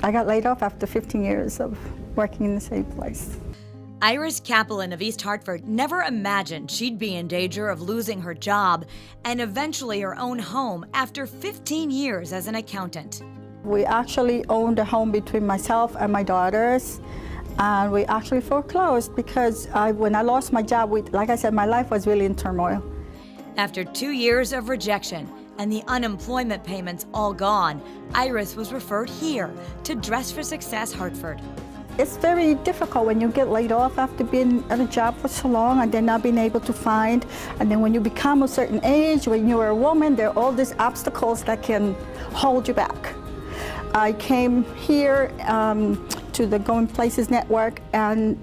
I got laid off after 15 years of working in the same place. Iris Kaplan of East Hartford never imagined she'd be in danger of losing her job and eventually her own home after 15 years as an accountant. We actually owned a home between myself and my daughters, and we actually foreclosed because when I lost my job, like I said, my life was really in turmoil. After 2 years of rejection and the unemployment payments all gone, Iris was referred here to Dress for Success Hartford. It's very difficult when you get laid off after being at a job for so long and then not being able to find. And then when you become a certain age, when you're a woman, there are all these obstacles that can hold you back. I came here to the Going Places Network, and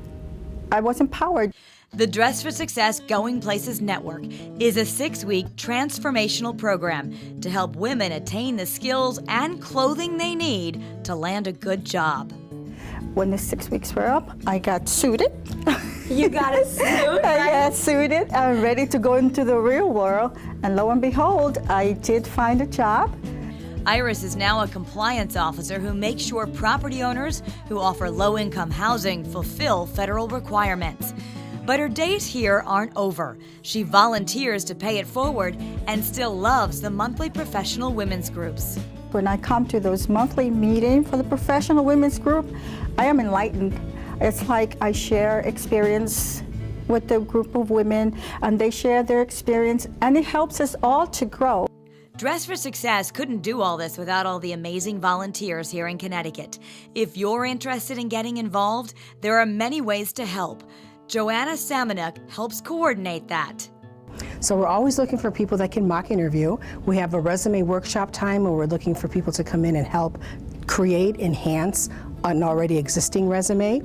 I was empowered. The Dress for Success Going Places Network is a 6-week transformational program to help women attain the skills and clothing they need to land a good job. When the 6 weeks were up, I got suited. You got a suit? I got suited. I'm ready to go into the real world. And lo and behold, I did find a job. Iris is now a compliance officer who makes sure property owners who offer low-income housing fulfill federal requirements. But her days here aren't over. She volunteers to pay it forward and still loves the monthly professional women's groups. When I come to those monthly meetings for the professional women's group, I am enlightened. It's like I share experience with the group of women, and they share their experience, and it helps us all to grow. Dress for Success couldn't do all this without all the amazing volunteers here in Connecticut. If you're interested in getting involved, there are many ways to help. Joanna Samanuk helps coordinate that. So we're always looking for people that can mock interview. We have a resume workshop time where we're looking for people to come in and help create, enhance an already existing resume.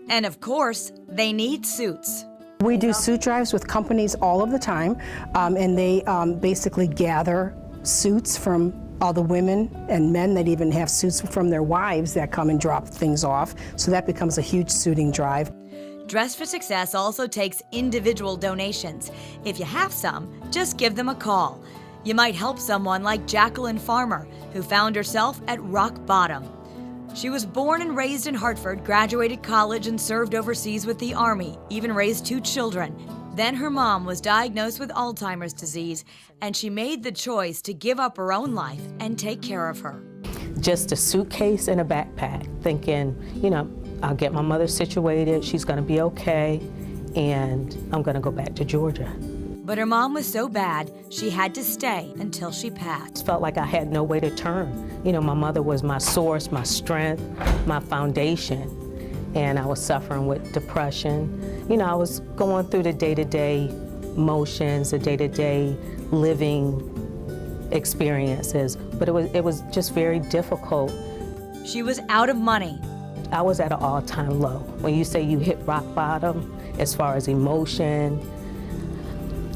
And of course, they need suits. We do suit drives with companies all of the time, and they basically gather suits from all the women and men that even have suits from their wives that come and drop things off. So that becomes a huge suiting drive. Dress for Success also takes individual donations. If you have some, just give them a call. You might help someone like Jacqueline Farmer, who found herself at rock bottom. She was born and raised in Hartford, graduated college and served overseas with the Army, even raised 2 children. Then her mom was diagnosed with Alzheimer's disease, and she made the choice to give up her own life and take care of her. Just a suitcase and a backpack, thinking, I'll get my mother situated, she's gonna be okay, and I'm gonna go back to Georgia. But her mom was so bad, she had to stay until she passed. It felt like I had no way to turn. My mother was my source, my strength, my foundation, and I was suffering with depression. I was going through the day-to-day motions, the day-to-day living experiences, but it was just very difficult. She was out of money. I was at an all-time low. When you say you hit rock bottom, as far as emotion,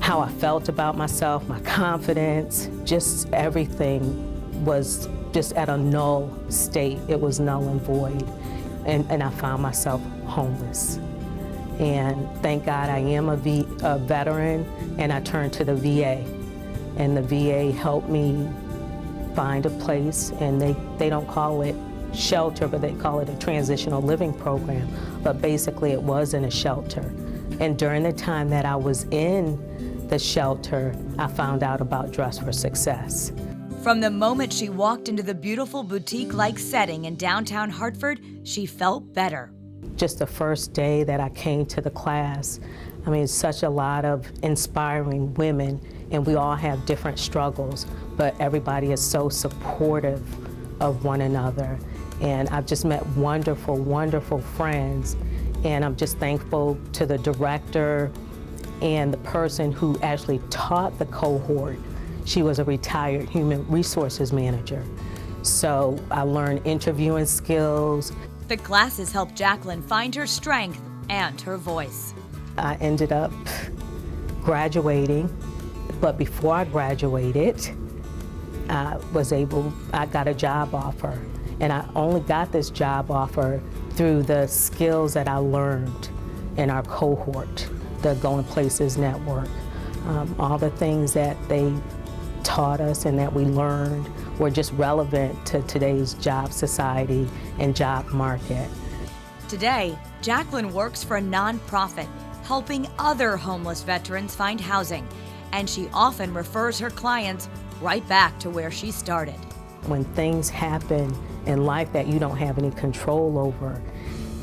how I felt about myself, my confidence, just everything was just at a null state. It was null and void. And I found myself homeless. And thank God I am a veteran, and I turned to the VA. And the VA helped me find a place, and they don't call it shelter, but they call it a transitional living program. But basically it wasn't a shelter. And during the time that I was in the shelter, I found out about Dress for Success. From the moment she walked into the beautiful boutique-like setting in downtown Hartford, she felt better. Just the first day that I came to the class, such a lot of inspiring women, and we all have different struggles, but everybody is so supportive of one another. And I've just met wonderful, wonderful friends, and I'm just thankful to the director and the person who actually taught the cohort. She was a retired human resources manager. So I learned interviewing skills. The classes helped Jacqueline find her strength and her voice. I ended up graduating, but before I graduated, I got a job offer. And I only got this job offer through the skills that I learned in our cohort, the Going Places Network. All the things that they taught us and that we learned were just relevant to today's job society and job market. Today, Jacqueline works for a nonprofit helping other homeless veterans find housing, and she often refers her clients right back to where she started. When things happen in life that you don't have any control over,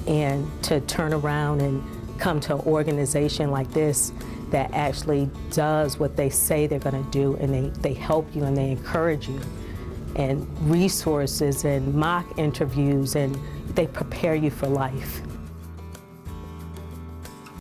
and to turn around and come to an organization like this that actually does what they say they're going to do, and they help you and they encourage you, and resources and mock interviews, and they prepare you for life.